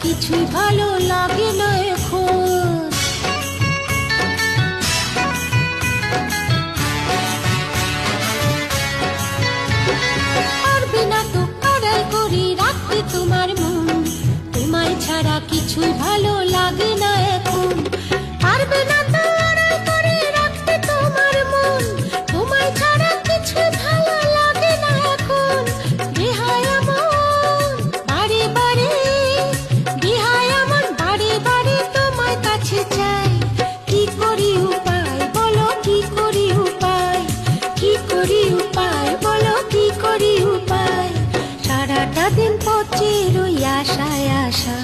কিছুই ভালো লাগে না এখন। পারবে না তো আড়াল করে রাখতে তোমার মন, তোমায় ছাড়া কিছুই ভালো লাগে না এখন। পারবে না তো আড়াল করে রাখতে তোমার মন, তোমায় ছাড়া কিছুই ভালো লাগে না এখন। বেহায়া মন বারে বারে, বেহায়া মন বারে বারে তোমায় কাছে চাই। কি করি উপায় বলো, কি করি উপায়, কি করি উপায় বলো, কি করি উপায়। সারাটা দিন পচে রই আশায় আশা।